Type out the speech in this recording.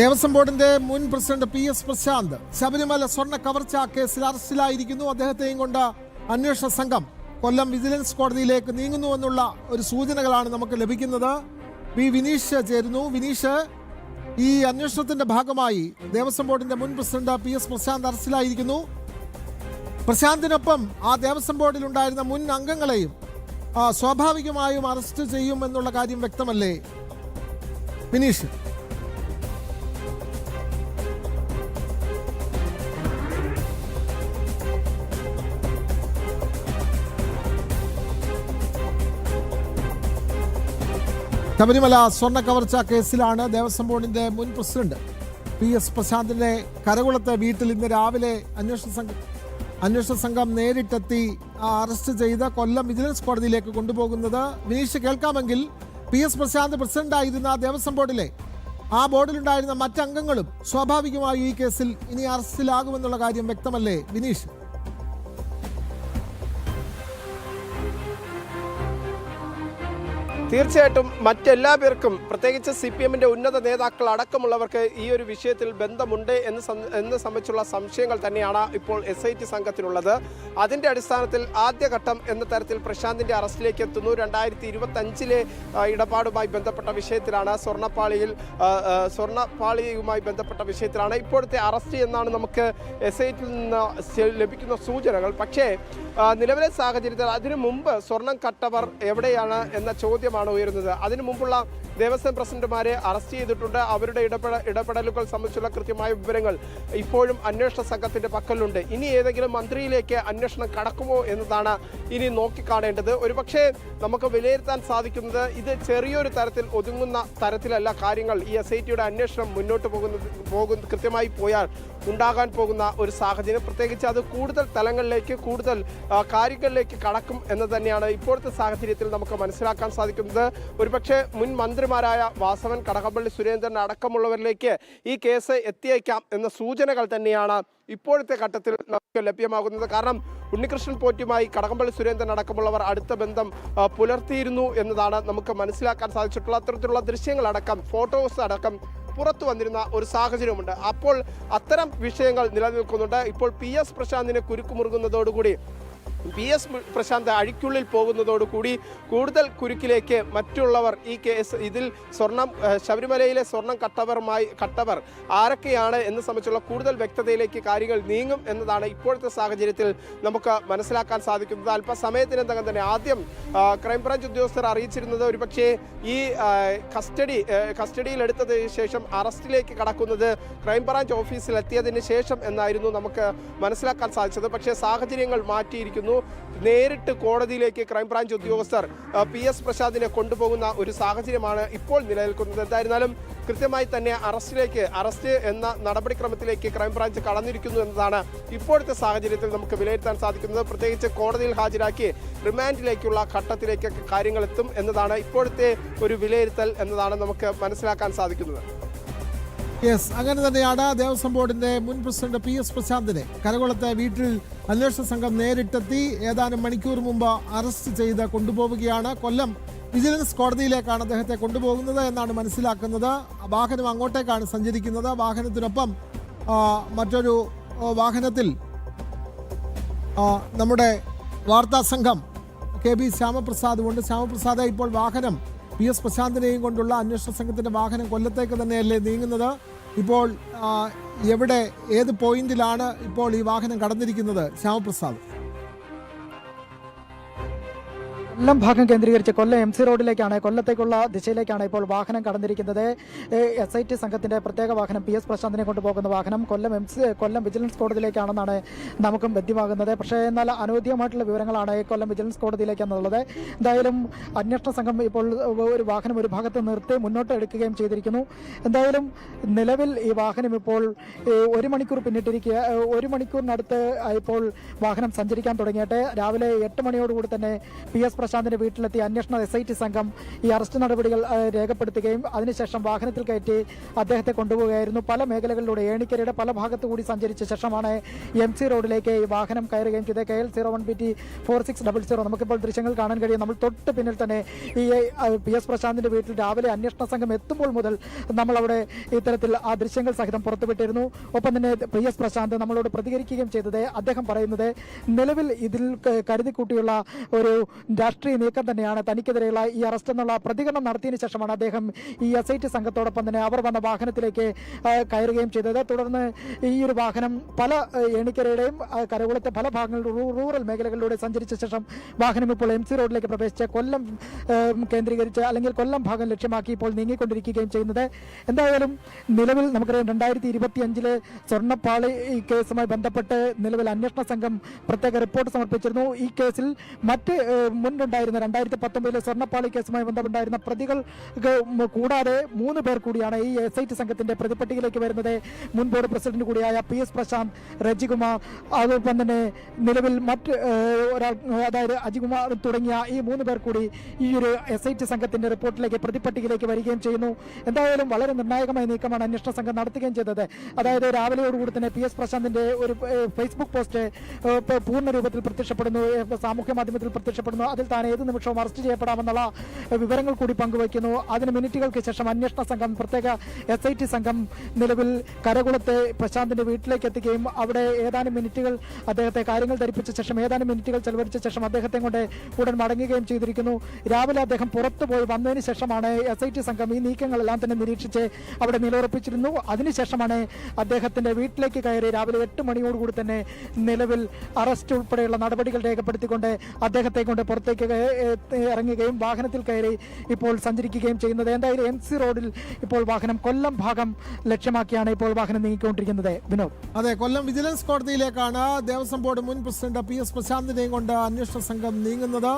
ദേവസ്വം ബോർഡിന്റെ മുൻ president PS Prashant Sabarimala സ്വർണ്ണ കവർച്ചാ കേസിൽ അറസ്റ്റിലായിരിക്കുന്നു. അദ്ദേഹത്തെയും കൊണ്ട് അന്വേഷണ സംഘം കൊല്ലം വിജിലൻസ് കോടതിയിലേക്ക് നീങ്ങുന്നുവെന്നുള്ള ഒരു സൂചനകളാണ് നമുക്ക് ലഭിക്കുന്നത്. വിനീഷ് ചേരുന്നു. വിനീഷ്, ഈ അന്വേഷണത്തിന്റെ ഭാഗമായി ദേവസ്വം ബോർഡിന്റെ മുൻ പ്രസിഡന്റ് PS പ്രശാന്ത് അറസ്റ്റിലായിരിക്കുന്നു. പ്രശാന്തിനൊപ്പം ആ ദേവസ്വം ബോർഡിൽ ഉണ്ടായിരുന്ന മുൻ അംഗങ്ങളെയും സ്വാഭാവികമായും അറസ്റ്റ് ചെയ്യും എന്നുള്ള കാര്യം വ്യക്തമല്ലേ വിനീഷ്? ശബരിമല സ്വർണ്ണ കവർച്ചാ കേസിലാണ് ദേവസ്വം ബോർഡിന്റെ മുൻ പ്രസിഡന്റ് PS പ്രശാന്തിന്റെ കരകുളത്തെ വീട്ടിൽ ഇന്ന് രാവിലെ അന്വേഷണ സംഘം നേരിട്ടെത്തി അറസ്റ്റ് ചെയ്ത് കൊല്ലം വിജിലൻസ് കോടതിയിലേക്ക് കൊണ്ടുപോകുന്നത്. വിനീഷ്, കേൾക്കാമെങ്കിൽ PS പ്രശാന്ത് പ്രസിഡന്റായിരുന്ന ദേവസ്വം ബോർഡിലെ ആ ബോർഡിലുണ്ടായിരുന്ന മറ്റംഗങ്ങളും സ്വാഭാവികമായും ഈ കേസിൽ ഇനി അറസ്റ്റിലാകുമെന്നുള്ള കാര്യം വ്യക്തമല്ലേ വിനീഷ്? തീർച്ചയായിട്ടും മറ്റെല്ലാ പേർക്കും, പ്രത്യേകിച്ച് CPM-ന്റെ ഉന്നത നേതാക്കൾ അടക്കമുള്ളവർക്ക് ഈ ഒരു വിഷയത്തിൽ ബന്ധമുണ്ട് എന്ന് സംബന്ധിച്ചുള്ള സംശയങ്ങൾ തന്നെയാണ് ഇപ്പോൾ SIT സംഘത്തിനുള്ളത്. അതിൻ്റെ അടിസ്ഥാനത്തിൽ ആദ്യഘട്ടം എന്ന തരത്തിൽ പ്രശാന്തിൻ്റെ അറസ്റ്റിലേക്ക് എത്തുന്നു. 2025 ഇടപാടുമായി ബന്ധപ്പെട്ട വിഷയത്തിലാണ്, സ്വർണ്ണപ്പാളിയുമായി ബന്ധപ്പെട്ട വിഷയത്തിലാണ് ഇപ്പോഴത്തെ അറസ്റ്റ് എന്നാണ് നമുക്ക് SIT-ൽ നിന്ന് ലഭിക്കുന്ന സൂചനകൾ. പക്ഷേ നിലവിലെ സാഹചര്യത്തിൽ അതിനു മുമ്പ് സ്വർണം കട്ടവർ എവിടെയാണ് എന്ന ചോദ്യമാണ് ഉയരുന്നത്. അതിനു മുമ്പുള്ള ദേവസ്വം പ്രസിഡന്റുമാരെ അറസ്റ്റ് ചെയ്തിട്ടുണ്ട്. അവരുടെ ഇടപെടലുകൾ സംബന്ധിച്ചുള്ള കൃത്യമായ വിവരങ്ങൾ ഇപ്പോഴും അന്വേഷണ സംഘത്തിന്റെ പക്കലുണ്ട്. ഇനി ഏതെങ്കിലും മന്ത്രിയിലേക്ക് അന്വേഷണം കടക്കുമോ എന്നതാണ് ഇനി നോക്കിക്കാണേണ്ടത്. ഒരുപക്ഷെ നമുക്ക് വിലയിരുത്താൻ സാധിക്കുന്നത് ഇത് ചെറിയൊരു തരത്തിൽ ഒതുങ്ങുന്ന തരത്തിലല്ല കാര്യങ്ങൾ. ഈ SIT-യുടെ അന്വേഷണം മുന്നോട്ട് കൃത്യമായി പോയാൽ ഉണ്ടാകാൻ പോകുന്ന ഒരു സാഹചര്യം, പ്രത്യേകിച്ച് അത് കൂടുതൽ തലങ്ങളിലേക്ക്, കൂടുതൽ കാര്യങ്ങളിലേക്ക് കടക്കും എന്ന് തന്നെയാണ് ഇപ്പോഴത്തെ സാഹചര്യത്തിൽ നമുക്ക് മനസ്സിലാക്കാൻ സാധിക്കുന്നത്. ഒരുപക്ഷെ മുൻ മന്ത്രിമാരായ വാസവൻ, കടകംപള്ളി സുരേന്ദ്രൻ അടക്കമുള്ളവരിലേക്ക് ഈ കേസ് എത്തിയേക്കാം എന്ന സൂചനകൾ തന്നെയാണ് ഇപ്പോഴത്തെ ഘട്ടത്തിൽ നമുക്ക് ലഭ്യമാകുന്നത്. കാരണം ഉണ്ണികൃഷ്ണൻ പോറ്റിയുമായി കടകംപള്ളി സുരേന്ദ്രൻ അടക്കമുള്ളവർ അടുത്ത ബന്ധം പുലർത്തിയിരുന്നു എന്നതാണ് നമുക്ക് മനസ്സിലാക്കാൻ സാധിച്ചിട്ടുള്ള അത്തരത്തിലുള്ള ദൃശ്യങ്ങളടക്കം, ഫോട്ടോസ് അടക്കം പുറത്തു വന്നിരുന്ന ഒരു സാഹചര്യമുണ്ട്. അപ്പോൾ അത്തരം വിഷയങ്ങൾ നിലനിൽക്കുന്നുണ്ട്. ഇപ്പോൾ PS പ്രശാന്തിനെ കുരുക്കുമുറുകുന്നതോടുകൂടി PS പ്രശാന്ത് അഴിക്കുള്ളിൽ പോകുന്നതോടുകൂടി കൂടുതൽ കുരുക്കിലേക്ക് മറ്റുള്ളവർ ഈ കേസ്, ഇതിൽ ശബരിമലയിലെ സ്വർണം കട്ടവർ ആരൊക്കെയാണ് എന്ന് സംബന്ധിച്ചുള്ള കൂടുതൽ വ്യക്തതയിലേക്ക് കാര്യങ്ങൾ നീങ്ങും എന്നതാണ് ഇപ്പോഴത്തെ സാഹചര്യത്തിൽ നമുക്ക് മനസ്സിലാക്കാൻ സാധിക്കുന്നത്. അല്പസമയത്തിനകം തന്നെ ആദ്യം ക്രൈംബ്രാഞ്ച് ഉദ്യോഗസ്ഥർ അറിയിച്ചിരുന്നത് ഒരുപക്ഷെ ഈ കസ്റ്റഡിയിലെടുത്തതിന് ശേഷം അറസ്റ്റിലേക്ക് കടക്കുന്നത് ക്രൈംബ്രാഞ്ച് ഓഫീസിൽ എത്തിയതിന് ശേഷം എന്നായിരുന്നു നമുക്ക് മനസ്സിലാക്കാൻ സാധിച്ചത്. പക്ഷേ സാഹചര്യങ്ങൾ മാറ്റിയിരിക്കുന്നു. നേരിട്ട് കോടതിയിലേക്ക് ക്രൈംബ്രാഞ്ച് ഉദ്യോഗസ്ഥർ PS പ്രശാന്തിനെ കൊണ്ടുപോകുന്ന ഒരു സാഹചര്യമാണ് ഇപ്പോൾ നിലനിൽക്കുന്നത്. എന്തായിരുന്നാലും കൃത്യമായി തന്നെ അറസ്റ്റ് എന്ന നടപടിക്രമത്തിലേക്ക് ക്രൈംബ്രാഞ്ച് കടന്നിരിക്കുന്നു എന്നതാണ് ഇപ്പോഴത്തെ സാഹചര്യത്തിൽ നമുക്ക് വിലയിരുത്താൻ സാധിക്കുന്നത്. പ്രത്യേകിച്ച് കോടതിയിൽ ഹാജരാക്കി റിമാൻഡിലേക്കുള്ള ഘട്ടത്തിലേക്കൊക്കെ കാര്യങ്ങൾ എത്തും എന്നതാണ് ഇപ്പോഴത്തെ ഒരു വിലയിരുത്തൽ എന്നതാണ് നമുക്ക് മനസ്സിലാക്കാൻ സാധിക്കുന്നത്. അങ്ങനെ തന്നെയാണ് ദേവസ്വം ബോർഡിന്റെ മുൻ പ്രസിഡന്റ് PS പ്രശാന്തിനെ കരകുളത്തെ വീട്ടിൽ അന്വേഷണ സംഘം നേരിട്ടെത്തി ഏതാനും മണിക്കൂർ മുമ്പ് അറസ്റ്റ് ചെയ്ത് കൊണ്ടുപോവുകയാണ്. കൊല്ലം വിജിലൻസ് കോടതിയിലേക്കാണ് അദ്ദേഹത്തെ കൊണ്ടുപോകുന്നത് എന്നാണ് മനസ്സിലാക്കുന്നത്. വാഹനം അങ്ങോട്ടേക്കാണ് സഞ്ചരിക്കുന്നത്. വാഹനത്തിനൊപ്പം മറ്റൊരു വാഹനത്തിൽ നമ്മുടെ വാർത്താ സംഘം KB ശ്യാമപ്രസാദും ഉണ്ട്. ശ്യാമപ്രസാദ്, ഇപ്പോൾ വാഹനം PS പ്രശാന്തിനെയും കൊണ്ടുള്ള അന്വേഷണ സംഘത്തിന്റെ വാഹനം കൊല്ലത്തേക്ക് തന്നെയല്ലേ നീങ്ങുന്നത്? ഇപ്പോൾ ഏത് പോയിന്റിലാണ് ഇപ്പോൾ ഈ വാഹനം കടന്നിരിക്കുന്നത് ശ്യാമപ്രസാദ്? കൊല്ലം ഭാഗം കേന്ദ്രീകരിച്ച് കൊല്ലം MC റോഡിലേക്കാണ്, കൊല്ലത്തേക്കുള്ള ദിശയിലേക്കാണ് ഇപ്പോൾ വാഹനം കടന്നിരിക്കുന്നത്. SIT സംഘത്തിന്റെ പ്രത്യേക വാഹനം PS പ്രശാന്തിനെ കൊണ്ടുപോകുന്ന വാഹനം കൊല്ലം വിജിലൻസ് കോടതിയിലേക്കാണെന്നാണ് നമുക്കും ബന്ധിമാകുന്നത്. പക്ഷേ എന്നാൽ അനൗദ്യമായിട്ടുള്ള വിവരങ്ങളാണ് കൊല്ലം വിജിലൻസ് കോടതിയിലേക്കെന്നുള്ളത്. എന്തായാലും അന്വേഷണ സംഘം ഇപ്പോൾ ഒരു വാഹനം ഒരു ഭാഗത്ത് നിർത്തി മുന്നോട്ട് എടുക്കുകയും ചെയ്തിരിക്കുന്നു. എന്തായാലും നിലവിൽ ഈ വാഹനം ഇപ്പോൾ 1 മണിക്കൂർ പിന്നിട്ടിരിക്കുക. 1 മണിക്കൂറിനടുത്ത് ഇപ്പോൾ വാഹനം സഞ്ചരിക്കാൻ തുടങ്ങിയിട്ട് രാവിലെ 8 മണിയോടുകൂടി തന്നെ PS പ്രശാന്തിന്റെ വീട്ടിലെത്തിയ അന്വേഷണ SIT സംഘം ഈ അറസ്റ്റ് നടപടികൾ രേഖപ്പെടുത്തുകയും അതിനുശേഷം വാഹനത്തിൽ കയറ്റി അദ്ദേഹത്തെ കൊണ്ടുപോവുകയായിരുന്നു. പല മേഖലകളിലൂടെ ഏണിക്കരയുടെ പല ഭാഗത്തുകൂടി സഞ്ചരിച്ച ശേഷമാണ് MC റോഡിലേക്ക് ഈ വാഹനം കയറുകയും ചെയ്തത്. KL01BT 4600. നമുക്കിപ്പോൾ ദൃശ്യങ്ങൾ കാണാൻ കഴിയും. നമ്മൾ തൊട്ട് പിന്നിൽ തന്നെ ഈ PS പ്രശാന്തിന്റെ വീട്ടിൽ രാവിലെ അന്വേഷണ സംഘം എത്തുമ്പോൾ മുതൽ നമ്മളവിടെ ഇത്തരത്തിൽ ആ ദൃശ്യങ്ങൾ സഹിതം പുറത്തുവിട്ടിരുന്നു. ഒപ്പം തന്നെ PS പ്രശാന്ത് നമ്മളോട് പ്രതികരിക്കുകയും ചെയ്തത് അദ്ദേഹം പറയുന്നത് നിലവിൽ ഇതിൽ കരുതിക്കൂട്ടിയുള്ള ഒരു രാഷ്ട്രീയ നീക്കം തന്നെയാണ് തനിക്കെതിരെയുള്ള ഈ അറസ്റ്റ് എന്നുള്ള പ്രതികരണം നടത്തിയതിനു ശേഷമാണ് അദ്ദേഹം ഈ SIT സംഘത്തോടൊപ്പം തന്നെ അവർ വന്ന വാഹനത്തിലേക്ക് കയറുകയും ചെയ്തത്. തുടർന്ന് ഈ ഒരു വാഹനം പല ഏണിക്കരയുടെയും കരകുളത്തെ പല ഭാഗങ്ങളിൽ റൂറൽ മേഖലകളിലൂടെ സഞ്ചരിച്ച ശേഷം വാഹനം ഇപ്പോൾ MC റോഡിലേക്ക് പ്രവേശിച്ച് കൊല്ലം കേന്ദ്രീകരിച്ച് അല്ലെങ്കിൽ കൊല്ലം ഭാഗം ലക്ഷ്യമാക്കി ഇപ്പോൾ നീങ്ങിക്കൊണ്ടിരിക്കുകയും ചെയ്യുന്നത്. എന്തായാലും നിലവിൽ നമുക്കറിയാം 2025 സ്വർണ്ണപ്പാളി ഈ കേസുമായി ബന്ധപ്പെട്ട് നിലവിൽ അന്വേഷണ സംഘം പ്രത്യേക റിപ്പോർട്ട് സമർപ്പിച്ചിരുന്നു. ഈ കേസിൽ മറ്റ് മുൻപുണ്ടായിരുന്ന 2019 സ്വർണ്ണപ്പാളി കേസുമായി ബന്ധപ്പെട്ടായിരുന്ന പ്രതികൾ കൂടാതെ 3 പേർ കൂടിയാണ് ഈ SIT സംഘത്തിന്റെ പ്രതിപട്ടികയിലേക്ക് വരുന്നത്. മുൻ ബോർഡ് പ്രസിഡന്റ് കൂടിയായ PS പ്രശാന്ത്, രജികുമാർ, അതോടൊപ്പം തന്നെ നിലവിൽ മറ്റ് ഒരാൾ അതായത് അജികുമാർ തുടങ്ങിയ ഈ 3 പേർ കൂടി ഈ ഒരു SIT സംഘത്തിന്റെ റിപ്പോർട്ടിലേക്ക് പ്രതിപട്ടികയിലേക്ക് വരികയും ചെയ്യുന്നു. എന്തായാലും വളരെ നിർണായകമായ നീക്കമാണ് അന്വേഷണ സംഘം നടത്തുകയും ചെയ്തത്. അതായത് രാവിലെയോടുകൂടി തന്നെ PS പ്രശാന്തിന്റെ ഒരു ഫേസ്ബുക്ക് പോസ്റ്റ് പൂർണ്ണ രൂപത്തിൽ പ്രത്യക്ഷപ്പെടുന്നു, സാമൂഹ്യ മാധ്യമത്തിൽ പ്രത്യക്ഷപ്പെടുന്നു. അതിൽ താൻ ഏത് നിമിഷവും അറസ്റ്റ് ചെയ്യപ്പെടാമെന്നുള്ള വിവരങ്ങൾ കൂടി പങ്കുവയ്ക്കുന്നു. അതിന് മിനിറ്റുകൾക്ക് ശേഷം അന്വേഷണ സംഘം പ്രത്യേക SIT സംഘം നിലവിൽ കരകുളത്തെ പ്രശാന്തിന്റെ വീട്ടിലേക്ക് എത്തുകയും അവിടെ ഏതാനും മിനിറ്റുകൾ അദ്ദേഹത്തെ കാര്യങ്ങൾ ധരിപ്പിച്ച ശേഷം ഏതാനും മിനിറ്റുകൾ ചെലവഴിച്ച ശേഷം അദ്ദേഹത്തെ കൊണ്ട് ഉടൻ മടങ്ങുകയും ചെയ്തിരിക്കുന്നു. രാവിലെ അദ്ദേഹം പുറത്തുപോയി വന്നതിന് ശേഷമാണ് SIT സംഘം ഈ നീക്കങ്ങളെല്ലാം തന്നെ നിരീക്ഷിച്ച് അവിടെ നിലയുറപ്പിച്ചിരുന്നു. അതിനുശേഷമാണ് അദ്ദേഹത്തിന്റെ വീട്ടിലേക്ക് കയറി രാവിലെ 8 മണിയോടുകൂടി തന്നെ നിലവിൽ അറസ്റ്റ് ഉൾപ്പെടെയുള്ള നടപടികൾ രേഖപ്പെടുത്തിക്കൊണ്ട് അദ്ദേഹത്തെ കൊണ്ട് പുറത്തേക്ക് ഇറങ്ങുകയും വാഹനത്തിൽ കയറി ഇപ്പോൾ സഞ്ചരിക്കുകയും ചെയ്യുന്നത്. എന്തായാലും MC റോഡിൽ ഇപ്പോൾ വാഹനം കൊല്ലം ഭാഗം ലക്ഷ്യമാക്കിയാണ് ഇപ്പോൾ വാഹനം നീങ്ങിക്കൊണ്ടിരിക്കുന്നത്. വിനോദ്, അതെ, കൊല്ലം വിജിലൻസ് കോടതിയിലേക്കാണ് ദേവസ്വം ബോർഡ് മുൻ പ്രസിഡന്റ് PS പ്രശാന്തിനെയും കൊണ്ട് അന്വേഷണ സംഘം നീങ്ങുന്നത്.